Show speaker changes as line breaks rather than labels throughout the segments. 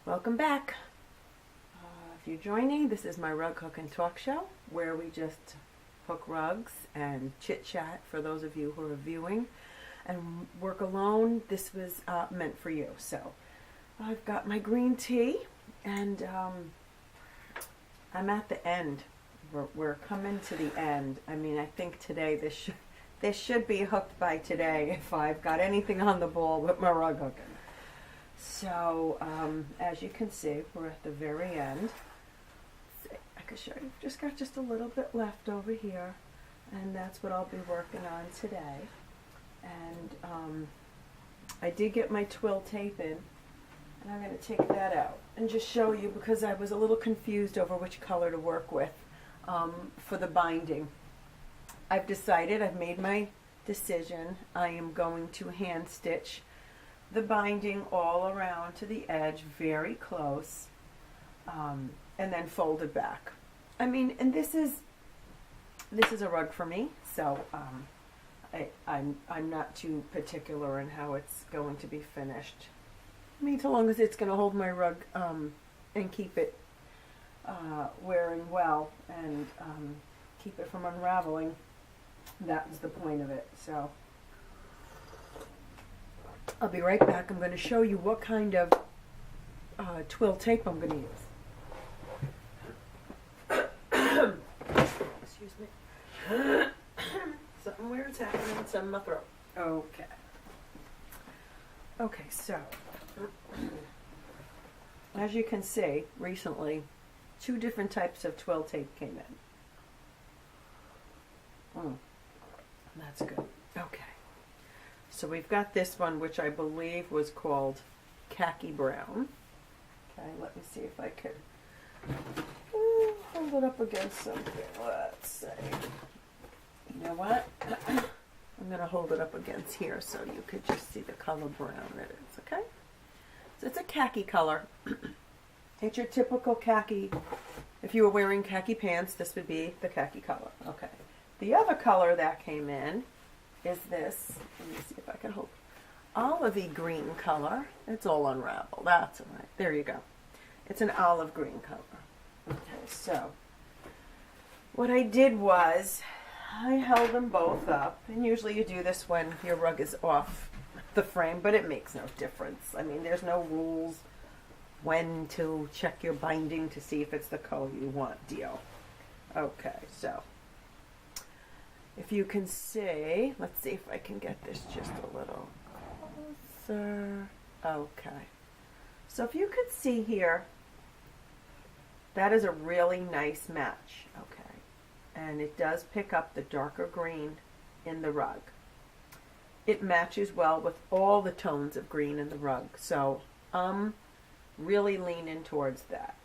Welcome back. If you're joining, this is my rug hook and talk show where we just hook rugs and chit chat for those of you who are viewing and work alone. This was meant for you. So I've got my green tea and I'm at the end. We're coming to the end. I mean, I think today this should be hooked by today if I've got anything on the ball but my rug hooking. So, as you can see, we're at the very end. I can show you. Just got just a little bit left over here, and that's what I'll be working on today. And I did get my twill tape in, and I'm going to take that out and just show you because I was a little confused over which color to work with for the binding. I've decided, I've made my decision. I am going to hand stitch the binding all around to the edge, very close, and then fold it back. I mean, and this is a rug for me, so I'm not too particular in how it's going to be finished. I mean, so long as it's going to hold my rug and keep it wearing well and keep it from unraveling. That was the point of it. So I'll be right back. I'm going to show you what kind of twill tape I'm going to use. Excuse me. Something weird's happening. It's in my throat. Okay. Okay, so as you can see, recently, 2 different types of twill tape came in. That's good. Okay. So we've got this one, which I believe was called khaki brown. Okay, let me see if I can hold it up against something. Let's see. You know what? I'm going to hold it up against here so you could just see the color brown it is, okay? So it's a khaki color. It's your typical khaki. If you were wearing khaki pants, this would be the khaki color. Okay. The other color that came in is this. Let me see if I can hold. Olivey green color. It's all unraveled. That's all right. There you go. It's an olive green color. Okay, so what I did was I held them both up. And usually you do this when your rug is off the frame, but it makes no difference. I mean, there's no rules when to check your binding to see if it's the color you want deal. Okay, so if you can see, let's see if I can get this just a little closer. Okay. So if you could see here, that is a really nice match. Okay. And it does pick up the darker green in the rug. It matches well with all the tones of green in the rug. So I'm really leaning towards that.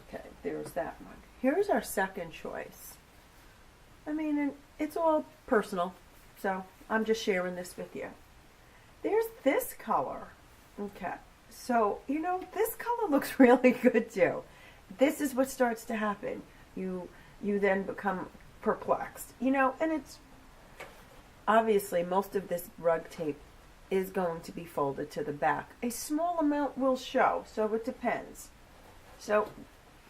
Okay, there's that one. Here's our second choice. I mean, and it's all personal, so I'm just sharing this with you. There's this color. Okay, so, you know, this color looks really good too. This is what starts to happen. You then become perplexed. You know, and it's obviously most of this rug tape is going to be folded to the back. A small amount will show, so it depends. So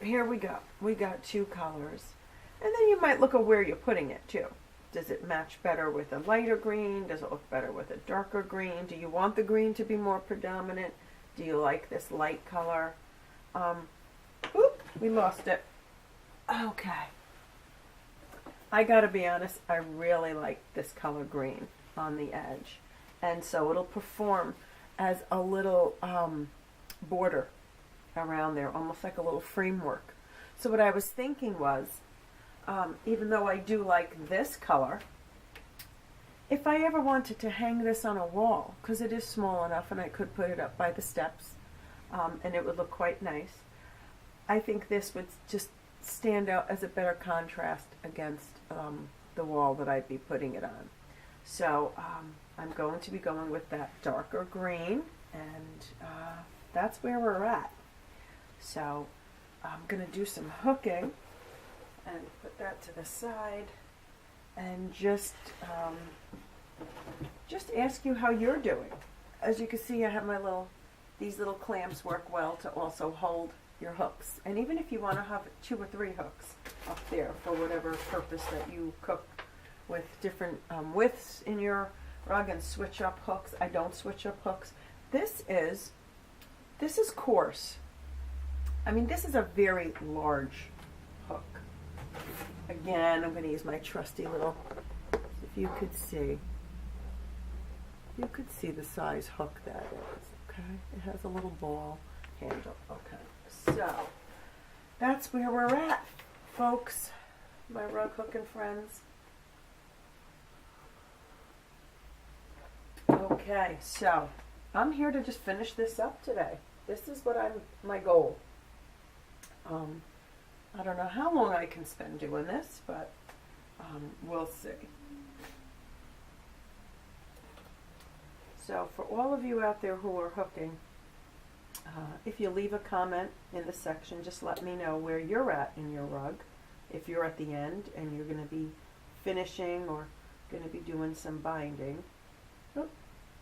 here we go. We got 2 colors. And then you might look at where you're putting it too. Does it match better with a lighter green? Does it look better with a darker green? Do you want the green to be more predominant? Do you like this light color? Oop, we lost it. Okay. I gotta be honest, I really like this color green on the edge. And so it'll perform as a little border around there, almost like a little framework. So what I was thinking was, even though I do like this color, if I ever wanted to hang this on a wall, because it is small enough and I could put it up by the steps and it would look quite nice, I think this would just stand out as a better contrast against the wall that I'd be putting it on. So I'm going to be going with that darker green, and that's where we're at. So I'm going to do some hooking and put that to the side and just ask you how you're doing. As you can see, I have my little these little clamps work well to also hold your hooks. And even if you want to have 2 or 3 hooks up there for whatever purpose that you cook with different widths in your rug and switch up hooks. I don't switch up hooks. This is coarse. I mean, this is a very large hook. Again, I'm going to use my trusty little, if you could see the size hook that is, okay? It has a little ball handle, okay? So, that's where we're at, folks, my rug hooking friends. Okay, so, I'm here to just finish this up today. This is what my goal. I don't know how long I can spend doing this, but we'll see. So for all of you out there who are hooking, if you leave a comment in the section, just let me know where you're at in your rug. If you're at the end and you're going to be finishing or going to be doing some binding. Oh,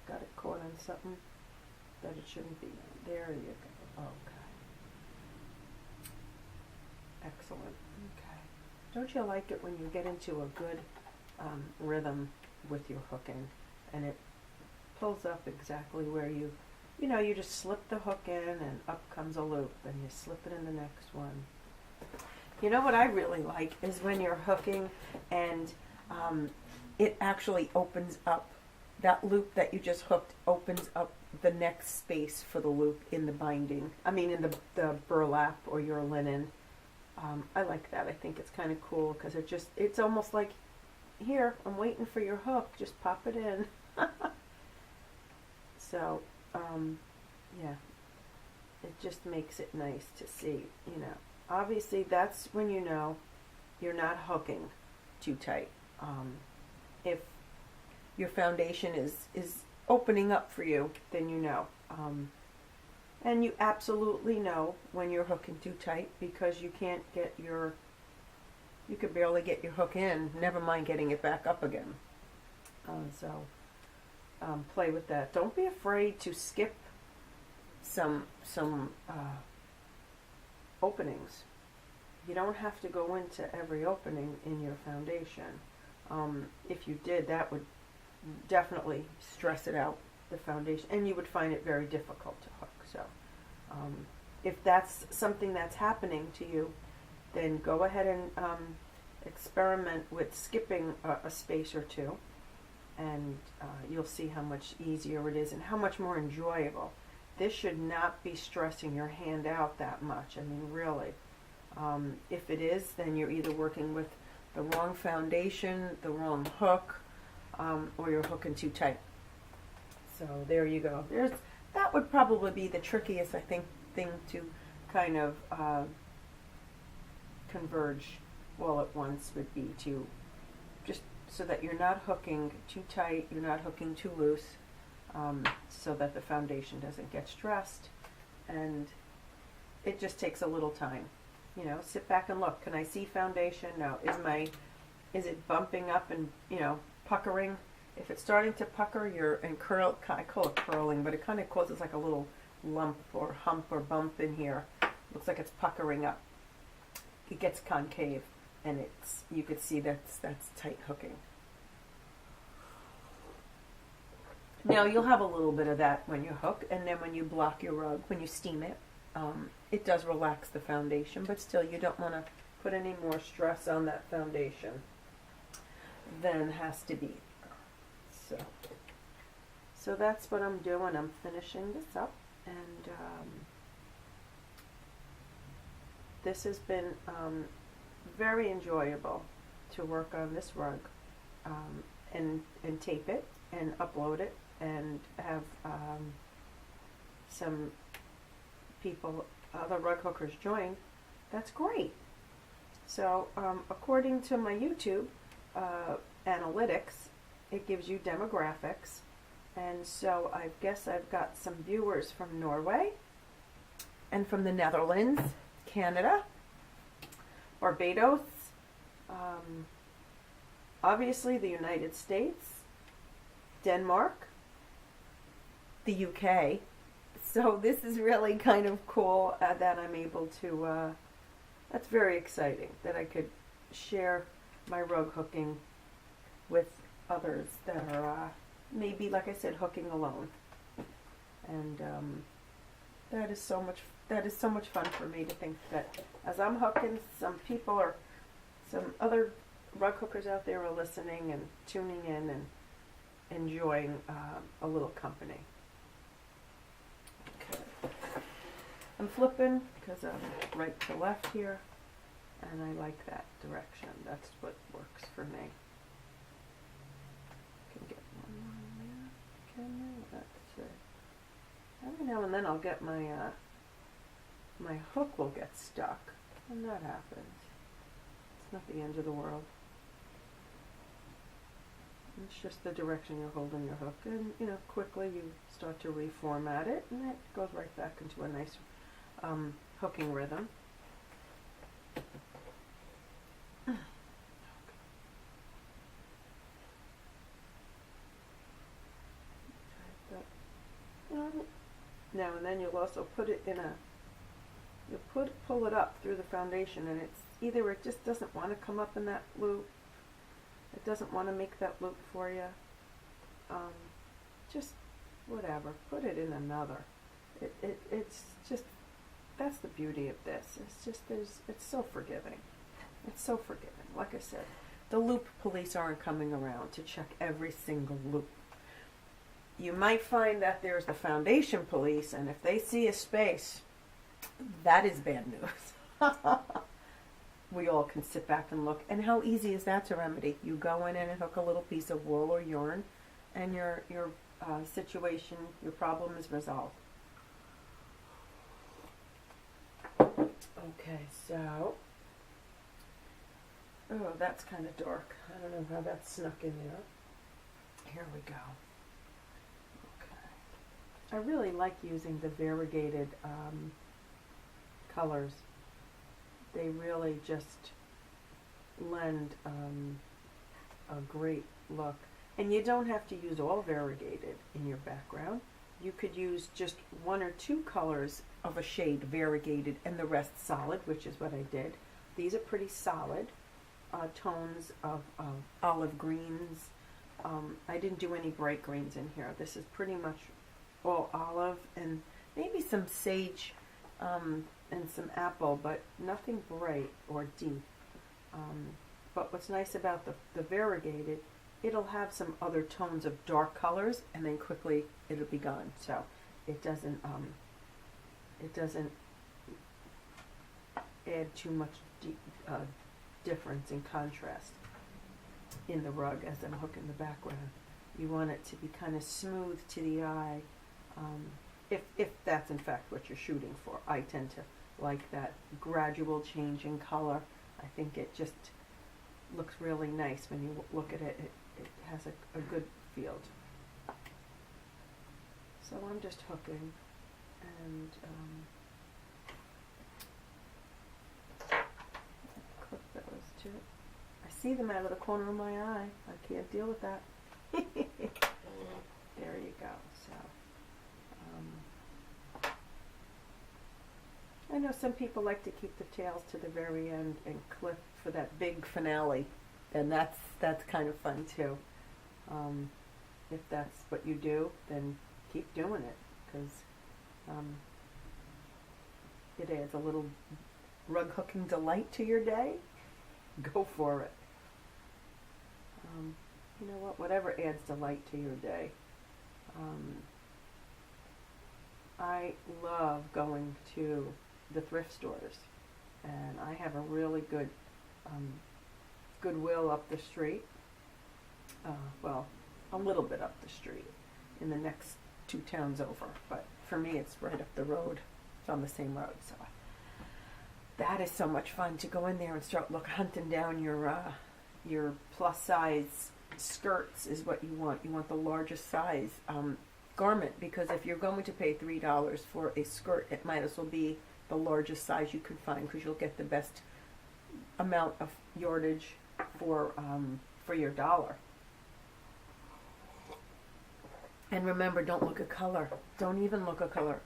got it caught on something that it shouldn't be on. There you go. Okay. Excellent. Okay. Don't you like it when you get into a good rhythm with your hooking and it pulls up exactly where you just slip the hook in and up comes a loop and you slip it in the next one. You know what I really like is when you're hooking and it actually opens up, that loop that you just hooked opens up the next space for the loop in the binding. I mean in the burlap or your linen. I like that. I think it's kind of cool because it's almost like, here, I'm waiting for your hook, just pop it in. So, yeah, it just makes it nice to see, Obviously, that's when you know you're not hooking too tight. If your foundation is opening up for you, then you know. And you absolutely know when you're hooking too tight because you could barely get your hook in, never mind getting it back up again. So play with that. Don't be afraid to skip some openings. You don't have to go into every opening in your foundation. If you did, that would definitely stress it out, the foundation, and you would find it very difficult to hook. So if that's something that's happening to you, then go ahead and experiment with skipping a space or two, and you'll see how much easier it is and how much more enjoyable. This should not be stressing your hand out that much. I mean, really. If it is, then you're either working with the wrong foundation, the wrong hook, or you're hooking too tight. So there you go. That would probably be the trickiest, I think, thing to kind of converge all at once would be to just so that you're not hooking too tight, you're not hooking too loose, so that the foundation doesn't get stressed, and it just takes a little time. Sit back and look. Can I see foundation? No. Is it bumping up and puckering? If it's starting to pucker, I call it curling, but it kind of causes like a little lump or hump or bump in here. Looks like it's puckering up. It gets concave, and you could see that's tight hooking. Now you'll have a little bit of that when you hook, and then when you block your rug, when you steam it, it does relax the foundation, but still you don't want to put any more stress on that foundation than has to be. So that's what I'm doing. I'm finishing this up, and this has been very enjoyable to work on this rug and tape it and upload it and have some people, other rug hookers, join. That's great. So according to my YouTube analytics, it gives you demographics, and so I guess I've got some viewers from Norway and from the Netherlands, Canada, Barbados, obviously the United States, Denmark, the UK, So this is really kind of cool that I'm able to, that's very exciting that I could share my rug hooking with others that are maybe, like I said, hooking alone. And that is so much fun for me to think that as I'm hooking, some other rug hookers out there are listening and tuning in and enjoying a little company. Okay. I'm flipping because I'm right to left here, and I like that direction. That's what works for me. Can get one more there. Can I? Let's see. Every now and then I'll get my my hook will get stuck, and that happens. It's not the end of the world. It's just the direction you're holding your hook, and quickly you start to reformat it, and it goes right back into a nice hooking rhythm. Now and then you'll also put it in pull it up through the foundation, and it's either it just doesn't want to come up in that loop, it doesn't want to make that loop for you, just whatever, put it in another. It's just, that's the beauty of this. It's just, it's so forgiving. It's so forgiving. Like I said, the loop police aren't coming around to check every single loop. You might find that there's the foundation police, and if they see a space, that is bad news. We all can sit back and look. And how easy is that to remedy? You go in and hook a little piece of wool or yarn, and your situation, your problem is resolved. Okay, so, oh, that's kind of dark. I don't know how that snuck in there. Here we go. Okay. I really like using the variegated colors. They really just lend a great look. And you don't have to use all variegated in your background. You could use just one or two colors of a shade variegated and the rest solid, which is what I did. These are pretty solid tones of olive greens. I didn't do any bright greens in here. This is pretty much all olive and maybe some sage and some apple, but nothing bright or deep. But what's nice about the variegated, it'll have some other tones of dark colors, and then quickly it'll be gone. So it doesn't add too much difference in contrast in the rug as I'm hooking the background. You want it to be kind of smooth to the eye, if that's in fact what you're shooting for. I tend to like that gradual change in color. I think it just looks really nice when you look at it. It has a good field. So I'm just hooking, and clip those two. I see them out of the corner of my eye. I can't deal with that. There you go. So I know some people like to keep the tails to the very end and clip for that big finale, and that's kind of fun too. If that's what you do, then keep doing it, because it adds a little rug hooking delight to your day. Go for it. You know what? Whatever adds delight to your day. I love going to the thrift stores, and I have a really good Goodwill up the street. Well, a little bit up the street, in the next 2 towns over, but for me it's right up the road. It's on the same road, so that is so much fun to go in there and start hunting down your plus size skirts is what you want. You want the largest size garment, because if you're going to pay $3 for a skirt, it might as well be the largest size you could find, because you'll get the best amount of yardage for your dollar. And remember, don't look at color. Don't even look at color.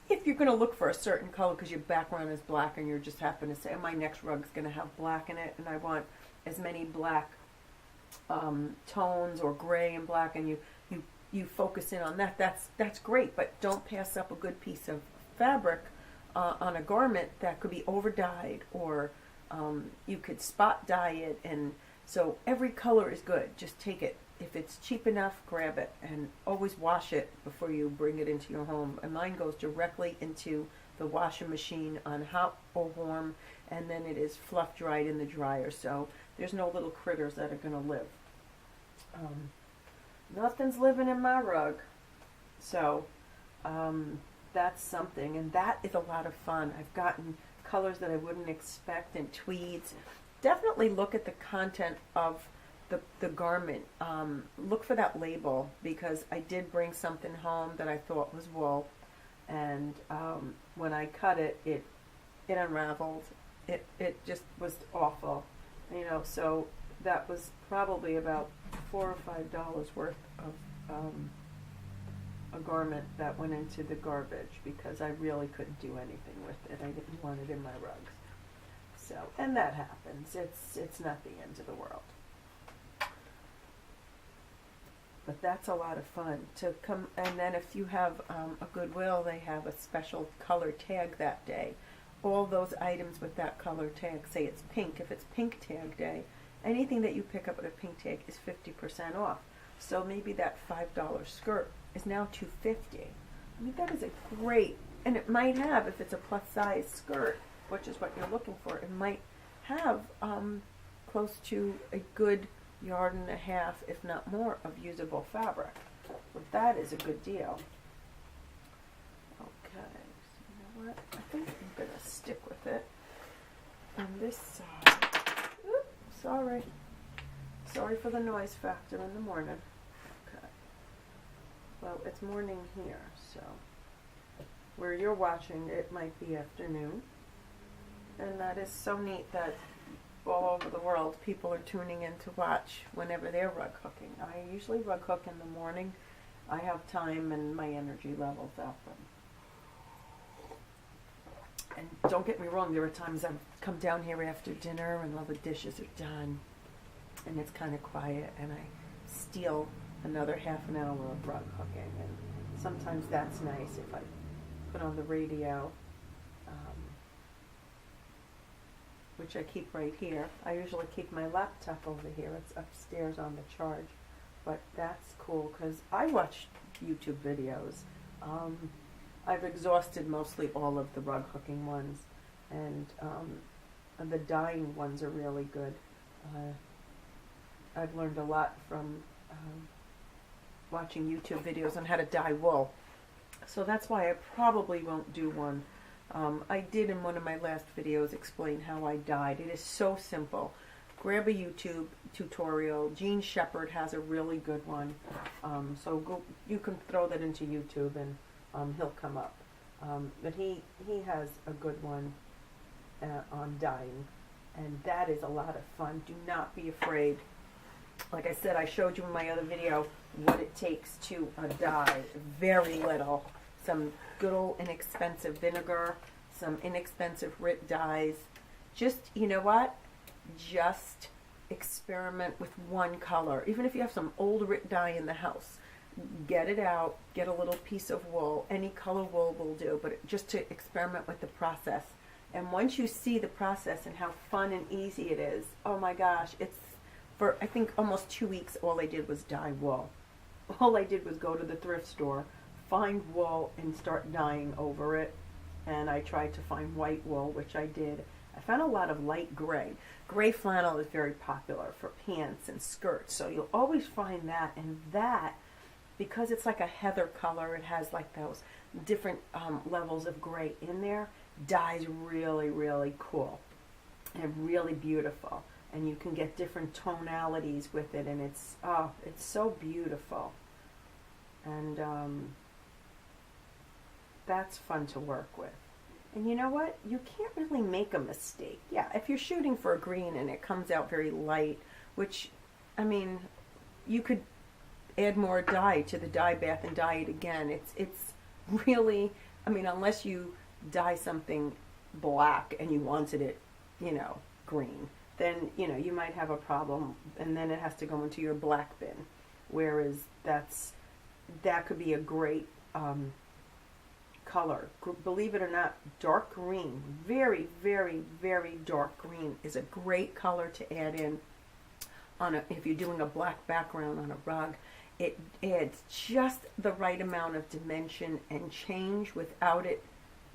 if you're going to look for a certain color because your background is black and you just happen to say, oh, my next rug's going to have black in it and I want as many black tones or gray and black, and you focus in on that, that's great, but don't pass up a good piece of fabric on a garment that could be over dyed, or you could spot dye it, and so every color is good. Just take it. If it's cheap enough, grab it, and always wash it before you bring it into your home. And mine goes directly into the washing machine on hot or warm, and then it is fluff dried in the dryer, so there's no little critters that are going to live. Nothing's living in my rug. So that's something, and that is a lot of fun. I've gotten colors that I wouldn't expect in tweeds. Definitely look at the content of the garment. Look for that label, because I did bring something home that I thought was wool, and when I cut it, it unraveled. It just was awful, you know. So that was probably about $4 or $5 worth of a garment that went into the garbage, because I really couldn't do anything with it. I didn't want it in my rugs. So, and that happens. It's not the end of the world. But that's a lot of fun to come. And then if you have a Goodwill, they have a special color tag that day. All those items with that color tag, say it's pink. If it's pink tag day, anything that you pick up with a pink tag is 50% off. So maybe that $5 skirt is now $2.50. I mean, that is a great, and it might have, if it's a plus size skirt, which is what you're looking for, it might have close to a good yard and a half, if not more, of usable fabric. So that is a good deal. Okay, so you know what? I think I'm going to stick with it on this side. Oops, sorry. Sorry for the noise factor in the morning. Okay. Well, it's morning here, so where you're watching, it might be afternoon. And that is so neat that all over the world, people are tuning in to watch whenever they're rug hooking. I usually rug hook in the morning. I have time and my energy levels up. And don't get me wrong, there are times I've come down here after dinner and all the dishes are done and it's kind of quiet, and I steal another half an hour of rug hooking. And sometimes that's nice if I put on the radio, which I keep right here. I usually keep my laptop over here. It's upstairs on the charge. But that's cool because I watch YouTube videos. I've exhausted mostly all of the rug hooking ones, and the dyeing ones are really good. I've learned a lot from watching YouTube videos on how to dye wool. So that's why I probably won't do one. I did in one of my last videos explain how I dyed. It is so simple. Grab a YouTube tutorial. Gene Shepherd has a really good one. So go, you can throw that into YouTube and he'll come up. But he has a good one on dyeing. And that is a lot of fun. Do not be afraid. Like I said, I showed you in my other video what it takes to dye. Very little. Some good old inexpensive vinegar, some inexpensive RIT dyes. Just, you know what? Just experiment with one color. Even if you have some old RIT dye in the house, get it out, get a little piece of wool. Any color wool will do, but just to experiment with the process. And once you see the process and how fun and easy it is, oh my gosh, it's for, I think, almost 2 weeks, all I did was dye wool. All I did was go to the thrift store, find wool, and start dyeing over it. And I tried to find white wool, which I did. I found a lot of light gray. Gray flannel is very popular for pants and skirts, so you'll always find that. And that, because it's like a heather color, it has like those different levels of gray in there, dyes really, really cool and really beautiful. And you can get different tonalities with it, and it's so beautiful. And that's fun to work with. And you know what? You can't really make a mistake. Yeah, if you're shooting for a green and it comes out very light, which, I mean, you could add more dye to the dye bath and dye it again. It's really I mean, unless you dye something black and you wanted it, you know, green, then, you know, you might have a problem, and then it has to go into your black bin. Whereas that could be a great color. Believe it or not, dark green, very, very, very dark green is a great color to add in if you're doing a black background on a rug. It adds just the right amount of dimension and change without it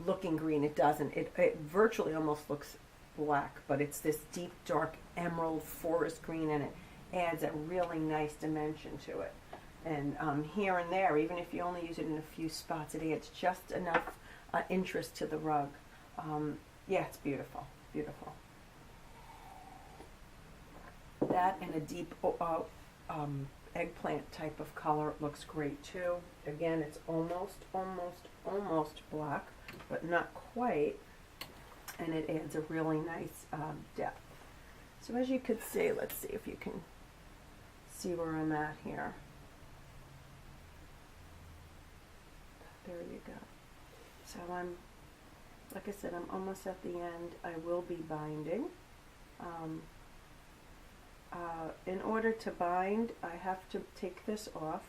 looking green. It doesn't. It virtually almost looks black, but it's this deep, dark emerald forest green, and it adds a really nice dimension to it. And here and there, even if you only use it in a few spots, it adds just enough interest to the rug. Yeah, it's beautiful, beautiful. That and a deep eggplant type of color looks great too. Again, it's almost black, but not quite, and it adds a really nice depth. So as you could see, let's see if you can see where I'm at here. There you go. So like I said, I'm almost at the end. I will be binding. In order to bind, I have to take this off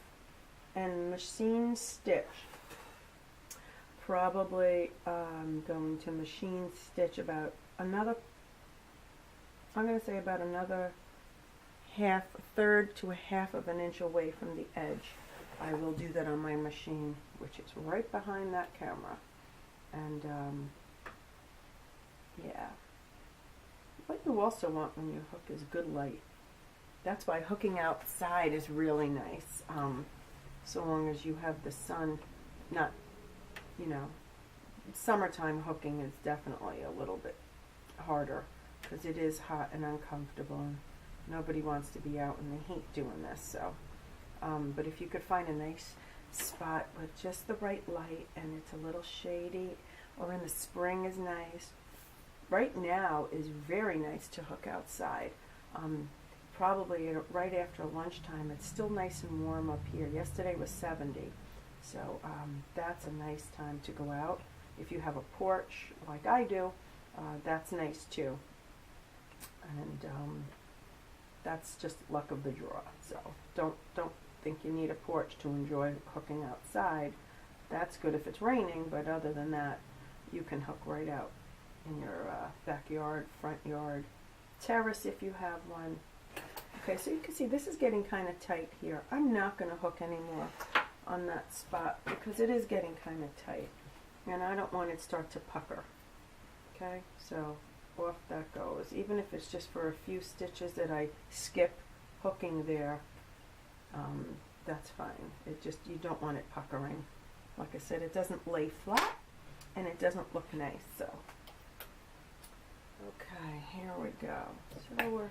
and machine stitch. Probably going to machine stitch about another, I'm going to say about another a third to a half of an inch away from the edge. I will do that on my machine, which is right behind that camera. And yeah, what you also want when you hook is good light. That's why hooking outside is really nice, so long as you have the sun. Not, you know, summertime hooking is definitely a little bit harder because it is hot and uncomfortable, and nobody wants to be out in the heat doing this. So but if you could find a nice spot with just the right light and it's a little shady, or in the spring is nice. Right now is very nice to hook outside. Probably right after lunchtime. It's still nice and warm up here. Yesterday was 70, so that's a nice time to go out. If you have a porch like I do, that's nice too. And that's just luck of the draw. So don't think you need a porch to enjoy hooking outside. That's good if it's raining, but other than that, you can hook right out in your backyard, front yard, terrace if you have one. Okay, so you can see this is getting kind of tight here. I'm not going to hook anymore on that spot because it is getting kind of tight, and I don't want it to start to pucker. Okay, so off that goes. Even if it's just for a few stitches that I skip hooking there, that's fine. It just, you don't want it puckering. Like I said, it doesn't lay flat and it doesn't look nice. So okay, here we go. So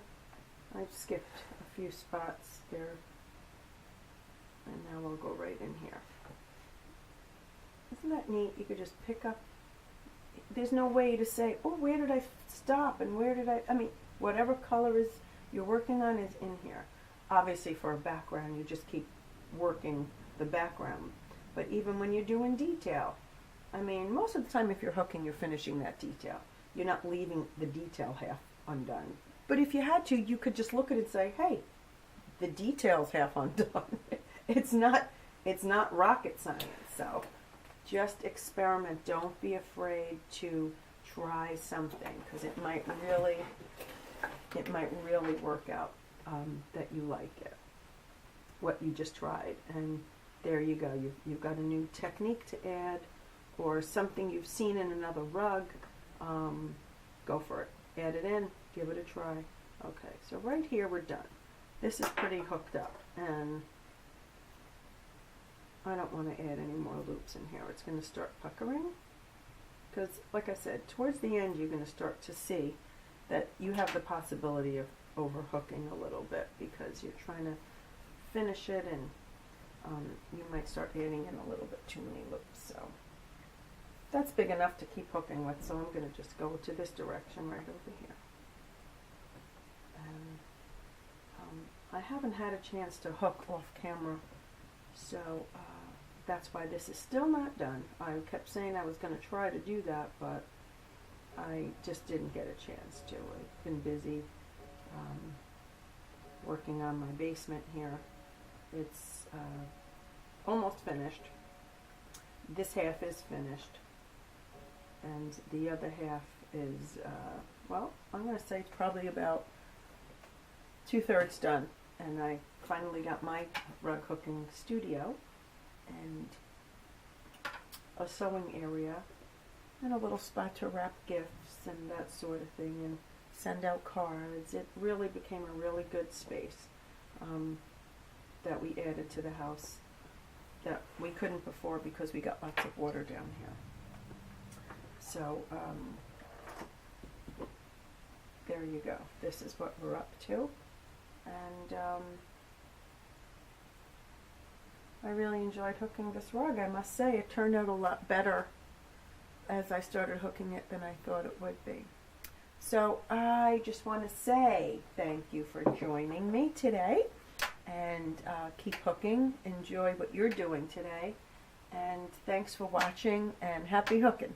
I've skipped a few spots there, and now we'll go right in here. Isn't that neat? You could just pick up. There's no way to say, oh, where did I stop and where did I mean, whatever color is you're working on is in here. Obviously for a background, you just keep working the background. But even when you're doing detail, I mean, most of the time if you're hooking, you're finishing that detail. You're not leaving the detail half undone. But if you had to, you could just look at it and say, hey, the detail's half undone. It's not rocket science. So just experiment. Don't be afraid to try something, because it might really work out that you like it, what you just tried. And there you go. You've got a new technique to add, or something you've seen in another rug. Go for it. Add it in. Give it a try. Okay, so right here we're done. This is pretty hooked up, and I don't want to add any more loops in here. It's going to start puckering, because like I said, towards the end you're going to start to see that you have the possibility of overhooking a little bit because you're trying to finish it, and you might start adding in a little bit too many loops. So that's big enough to keep hooking with, so I'm going to just go to this direction right over here. And I haven't had a chance to hook off camera, so that's why this is still not done. I kept saying I was going to try to do that, but I just didn't get a chance to. I've been busy working on my basement here. It's almost finished. This half is finished, and the other half is, well, I'm going to say it's probably about 2/3 done. And I finally got my rug hooking studio and a sewing area and a little spot to wrap gifts and that sort of thing and send out cards. It really became a really good space that we added to the house that we couldn't before because we got lots of water down here. So there you go. This is what we're up to. And I really enjoyed hooking this rug. I must say it turned out a lot better as I started hooking it than I thought it would be. So I just want to say thank you for joining me today, and keep hooking. Enjoy what you're doing today, and thanks for watching, and happy hooking.